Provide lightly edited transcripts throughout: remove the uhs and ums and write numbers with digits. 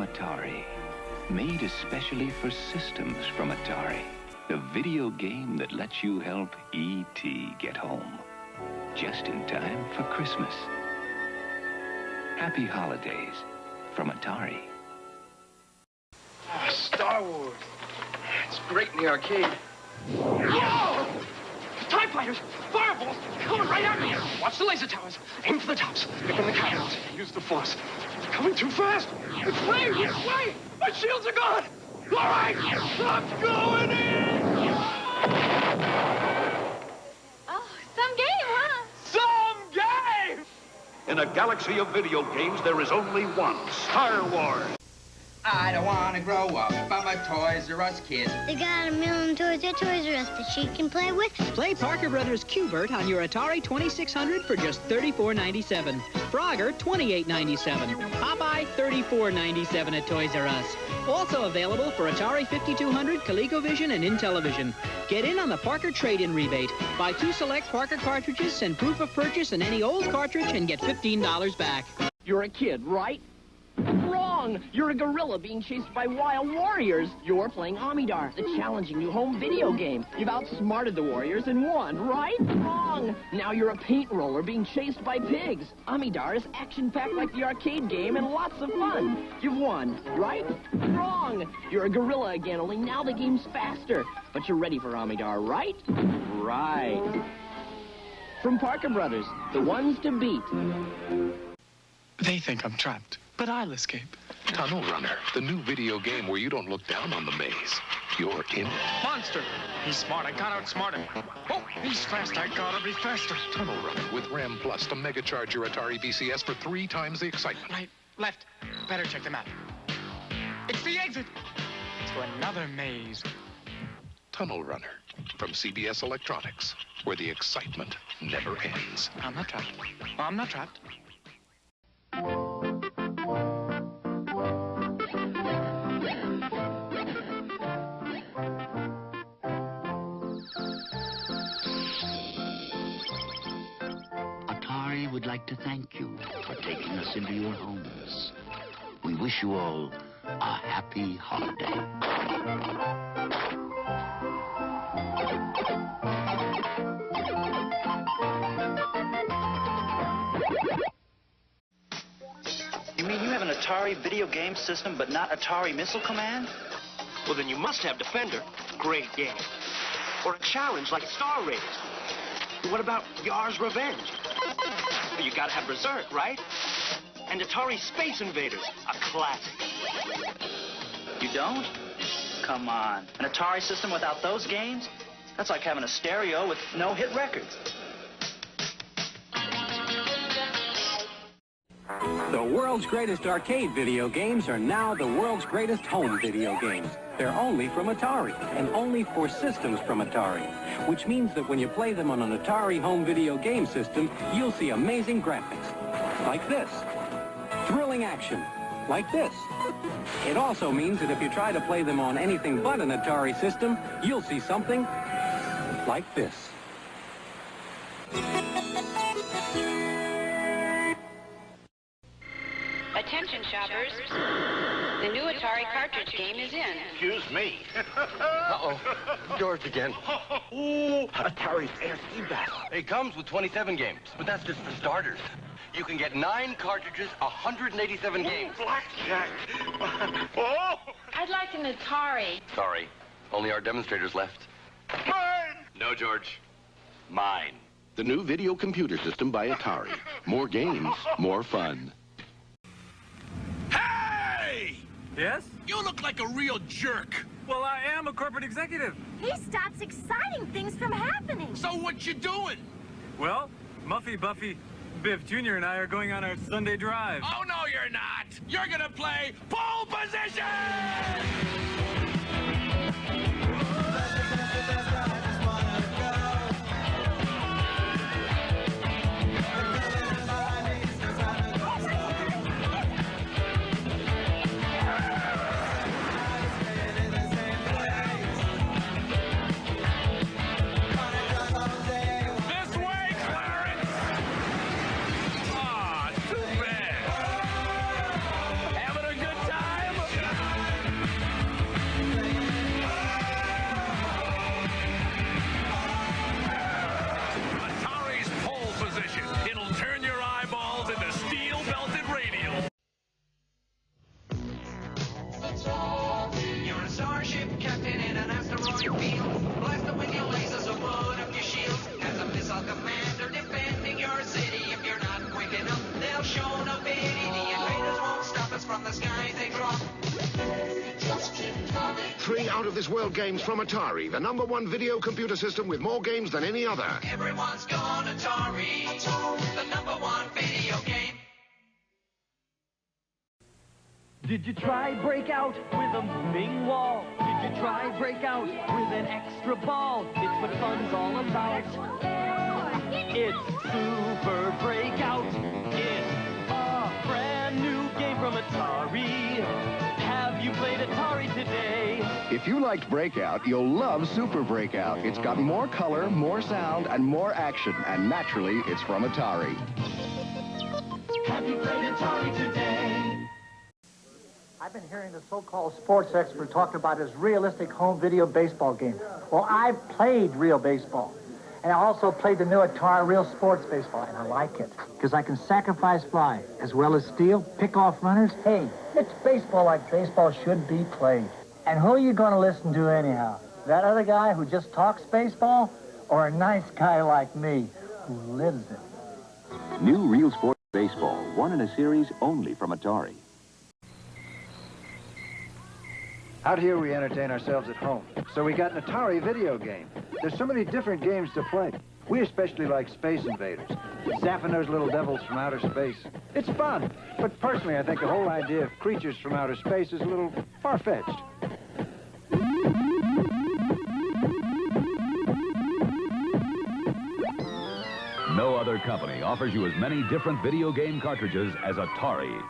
from Atari. Made especially for systems from Atari. The video game that lets you help E.T. get home. Just in time for Christmas. Happy holidays from Atari. Oh, Star Wars. It's great in the arcade. Whoa! TIE fighters! Fireballs! Coming right at me! Watch the laser towers. Aim for the tops. Pick on the catapults. Use the force. It's coming too fast. It's flames! It's flames! My shields are gone! All right! I'm going in! Oh, some game, huh? Some game! In a galaxy of video games, there is only one, Star Wars. I don't want to grow up. I'm a Toys R Us kid. They got a million toys at Toys R Us that she can play with. Play Parker Brothers Q*bert on your Atari 2600 for just $34.97. Frogger, $28.97. Popeye, $34.97 at Toys R Us. Also available for Atari 5200, ColecoVision, and Intellivision. Get in on the Parker trade-in rebate. Buy 2 select Parker cartridges, send proof of purchase and any old cartridge, and get $15 back. You're a kid, right? Wrong! You're a gorilla being chased by wild warriors. You're playing Amidar, the challenging new home video game. You've outsmarted the warriors and won, right? Wrong! Now you're a paint roller being chased by pigs. Amidar is action-packed like the arcade game and lots of fun. You've won, right? Wrong! You're a gorilla again, only now the game's faster. But you're ready for Amidar, right? Right. From Parker Brothers, the ones to beat. They think I'm trapped, but I'll escape. Tunnel Runner, the new video game where you don't look down on the maze. You're in it. Monster! He's smart, I gotta outsmart him. Oh, he's fast, I gotta be faster. Tunnel Runner with RAM Plus to mega-charge your Atari VCS for 3 times the excitement. Right, left. Better check the map. It's the exit to another maze. Tunnel Runner from CBS Electronics, where the excitement never ends. I'm not trapped. I'm not trapped. Atari would like to thank you for taking us into your homes. We wish you all a happy holiday. You mean you have an Atari video game system, but not Atari Missile Command? Well, then you must have Defender. Great game. Or a challenge like Star Raiders. What about Yar's Revenge? Well, you gotta have Berserk, right? And Atari Space Invaders, a classic. You don't? Come on. An Atari system without those games? That's like having a stereo with no hit records. The world's greatest arcade video games are now the world's greatest home video games. They're only from Atari, and only for systems from Atari, which means that when you play them on an Atari home video game system, you'll see amazing graphics, like this. Thrilling action, like this. It also means that if you try to play them on anything but an Atari system, you'll see something like this. Attention shoppers, the new Atari cartridge game is in. Excuse me. Uh-oh. George again. Ooh, Atari's ASC battle. It comes with 27 games, but that's just for starters. You can get 9 cartridges, 187 games. Blackjack. Oh! I'd like an Atari. Sorry, only our demonstrators left. Mine! No, George. Mine. The new video computer system by Atari. More games, more fun. Hey! Yes? You look like a real jerk. Well, I am a corporate executive. He stops exciting things from happening. So what you doing? Well, Muffy, Buffy, Biff Jr. and I are going on our Sunday drive. Oh, no, you're not. You're gonna play pole position! Having a good time? 3 out-of-this-world games from Atari, the #1 video computer system with more games than any other. Everyone's gone Atari, the #1 video game. Did you try Breakout with a moving wall? Did you try Breakout with an extra ball? It's what fun's all about. It's Super Breakout. It's a brand new game from Atari. Have you played Atari today? If you liked Breakout, you'll love Super Breakout. It's got more color, more sound, and more action. And naturally, it's from Atari. Have you played Atari today? I've been hearing the so-called sports expert talking about his realistic home video baseball game. Well, I've played real baseball. And I also played the new Atari Real Sports Baseball, and I like it. Because I can sacrifice fly, as well as steal, pick off runners. Hey, it's baseball like baseball should be played. And who are you going to listen to anyhow? That other guy who just talks baseball? Or a nice guy like me who lives it? New Real Sports Baseball, one in a series only from Atari. Out here, we entertain ourselves at home. So we got an Atari video game. There's so many different games to play. We especially like Space Invaders. Zapping those little devils from outer space. It's fun. But personally, I think the whole idea of creatures from outer space is a little far-fetched. No other company offers you as many different video game cartridges as Atari.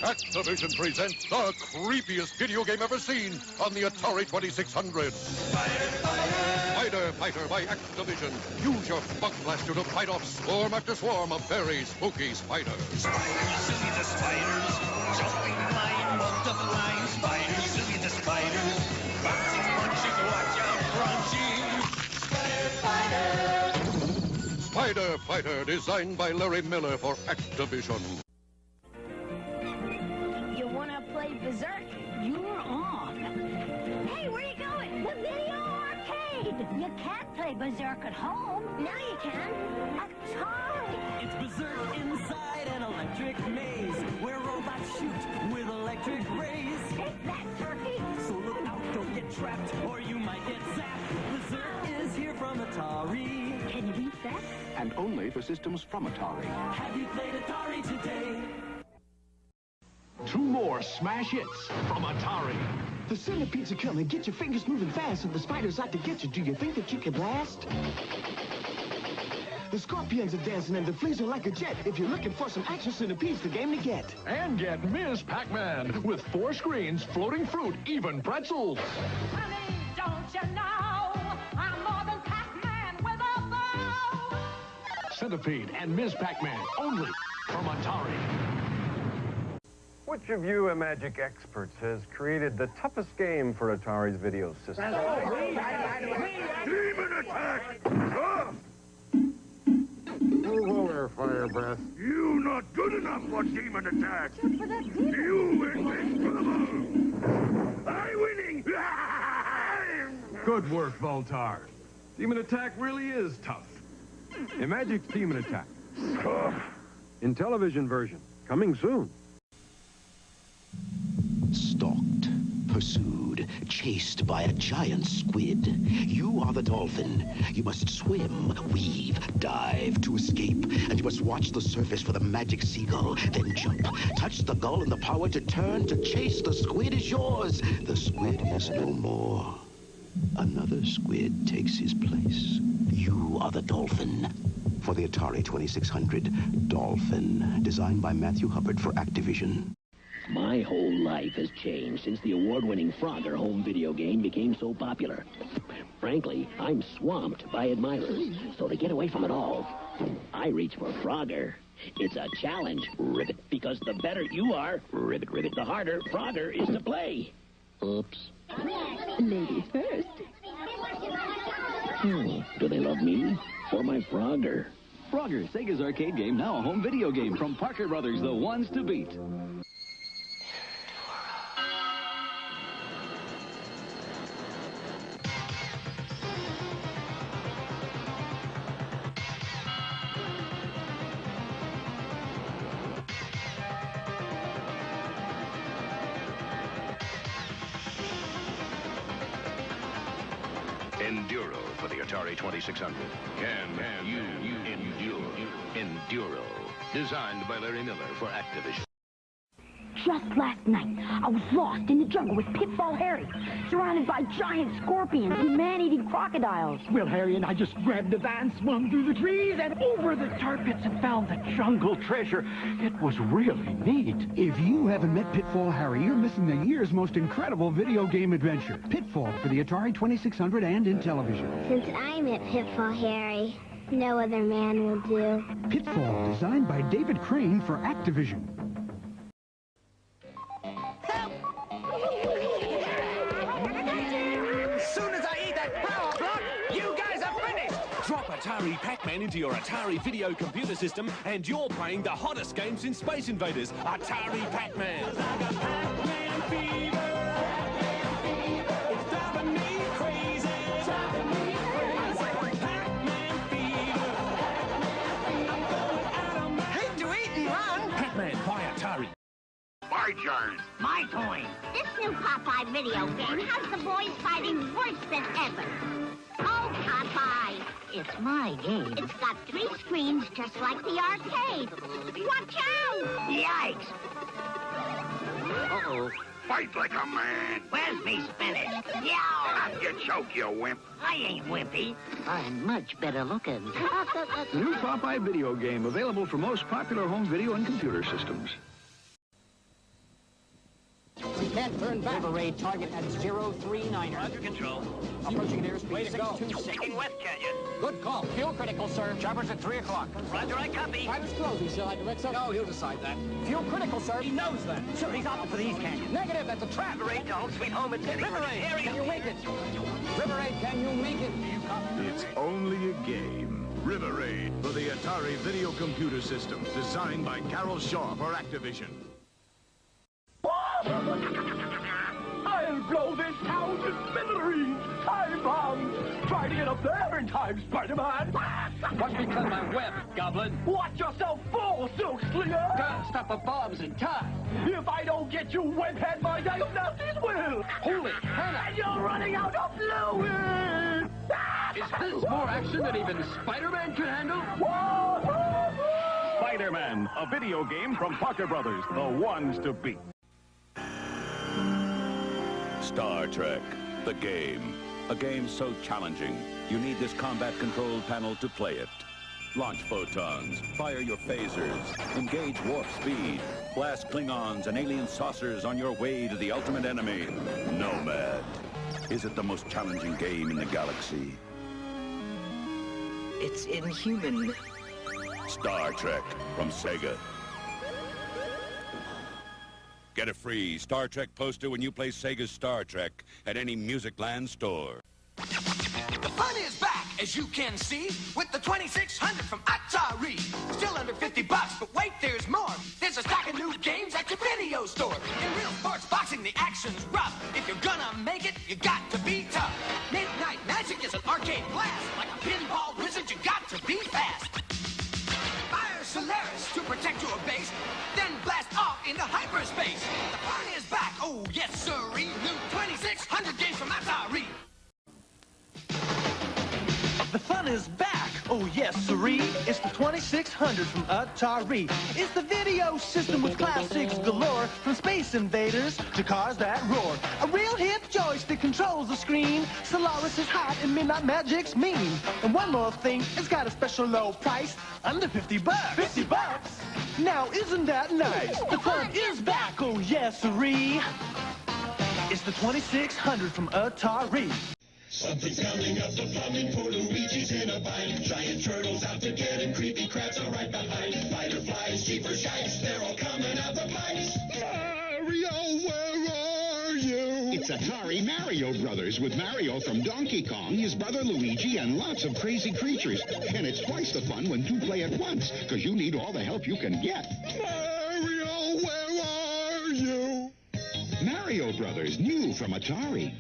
Activision presents the creepiest video game ever seen on the Atari 2600. Spider Fighter by Activision. Use your bug blaster to fight off swarm after swarm of very spooky spiders. Spiders, silly the spiders, jumping, flying, multiplying spiders, silly the spiders, bouncing, punching, watch out, crunching. Spider Fighter, designed by Larry Miller for Activision. Berserk, you're on. Hey, where are you going? The video arcade. You can't play Berserk at home. Now you can. Atari. It's Berserk inside an electric maze where robots shoot with electric rays. Take that, turkey. So look out, don't get trapped or you might get zapped. Berserk is here from Atari. Can you beat that? And only for systems from Atari. Have you played Atari today? 2 more smash hits from Atari. The centipedes are coming. Get your fingers moving fast, and the spiders out to get you. Do you think that you can last? The scorpions are dancing, and the fleas are like a jet. If you're looking for some action, centipedes, the game to get. And get Ms. Pac-Man with 4 screens, floating fruit, even pretzels. Honey, don't you know I'm more than Pac-Man with a bow? Centipede and Ms. Pac-Man, only from Atari. Which of you Magic experts has created the toughest game for Atari's video system? Demon attack! Whoa there, Fire Breath. You not good enough for demon attack! You invincible! I'm winning! Good work, Voltar. Demon Attack really is tough. Magic's Demon Attack. In television version, coming soon. Stalked, pursued, chased by a giant squid. You are the dolphin. You must swim, weave, dive to escape. And you must watch the surface for the magic seagull. Then jump, touch the gull, and the power to turn, to chase. The squid is yours. The squid is no more. Another squid takes his place. You are the dolphin. For the Atari 2600, Dolphin. Designed by Matthew Hubbard for Activision. My whole life has changed since the award-winning Frogger home video game became so popular. Frankly, I'm swamped by admirers. So to get away from it all, I reach for Frogger. It's a challenge, Ribbit, because the better you are, Ribbit, Ribbit, the harder Frogger is to play. Oops. Ladies first. Do they love me or my Frogger? Frogger, Sega's arcade game, now a home video game from Parker Brothers, the ones to beat. for the Atari 2600. Can you endure Enduro? Designed by Larry Miller for Activision. Just last night, I was lost in the jungle with Pitfall Harry, surrounded by giant scorpions and man-eating crocodiles. Well, Harry and I just grabbed the van, swung through the trees, and over the tar pits and found the jungle treasure. It was really neat. If you haven't met Pitfall Harry, you're missing the year's most incredible video game adventure. Pitfall for the Atari 2600 and in television. Since I met Pitfall Harry, no other man will do. Pitfall, designed by David Crane for Activision. As soon as I eat that power block, you guys are finished! Drop Atari Pac-Man into your Atari video computer system, and you're playing the hottest games in Space Invaders, Atari Pac-Man. Hate to eat and run! Pac-Man by Atari. My turn. My coin. This new Popeye video game has the boys fighting worse than ever. Oh, Popeye. It's my game. It's got 3 screens just like the arcade. Watch out! Yikes! Uh-oh. Fight like a man. Where's me spinach? Have you choke, you wimp. I ain't wimpy. I'm much better looking. The new Popeye video game, available for most popular home video and computer systems. We can't turn back. River Raid target at 039er. Under control. Approaching an airspeed 626. Taking West Canyon. Good call. Fuel critical, sir. Choppers at 3 o'clock. Roger, I copy. Pilots closing. Shall I direct, sir? No, he'll decide that. Fuel critical, sir. He knows that. Sure, he's opting for the East Canyon. Negative. That's a trap. River Raid to home sweet home. It's River Raid, can you make it? River Raid, can you make it? Do you copy? It's only a game. River Raid for the Atari video computer system, designed by Carol Shaw for Activision. I'll blow this town to smithereens! Time bombs! Try to get up there in time, Spider-Man! Watch me cut my web, Goblin. Watch yourself fall, Silk Slinger! Gotta stop the bombs in time. If I don't get you, webhead, my diagnosis will! Holy Hannah! And you're running out of fluid! Is this more action than even Spider-Man can handle? Spider-Man, a video game from Parker Brothers, the ones to beat. Star Trek, the game. A game so challenging, you need this combat control panel to play it. Launch photons, fire your phasers, engage warp speed, blast Klingons and alien saucers on your way to the ultimate enemy, Nomad. Is it the most challenging game in the galaxy? It's inhuman. Star Trek from Sega. Get a free Star Trek poster when you play Sega's Star Trek at any Musicland store. The fun is back, as you can see, with the 2600 from Atari. Still under $50, but wait, there's more. There's a stack of new games at your video store. In real sports boxing, the action's rough. If you're gonna make it, you got to be tough. Midnight Magic is an arcade blast. Like a pinball wizard, you got to be fast. Fire Solaris to protect your base, then blast off into hyperspace. The fun is back, oh yes sirree. New 2600 games from Atari. The fun is back, oh yes sirree. It's the 2600 from Atari. It's the video system with classics galore, from Space Invaders to cars that roar. A real hip joystick controls the screen. Solaris is hot and Midnight Magic's mean. And one more thing, it's got a special low price, under $50. $50? Now isn't that nice? The fun is back, oh yes siree. It's the 2600 from Atari. Something's coming up the plumbing for Luigi's in a bind. Giant turtles out to get him, creepy crabs are right behind. Fireflies, cheaper shikes, they're all coming out the pipes. Mario, where are you? It's Atari Mario Brothers with Mario from Donkey Kong, his brother Luigi, and lots of crazy creatures. And it's twice the fun when two play at once, because you need all the help you can get. Mario, where are you? Mario Brothers, new from Atari.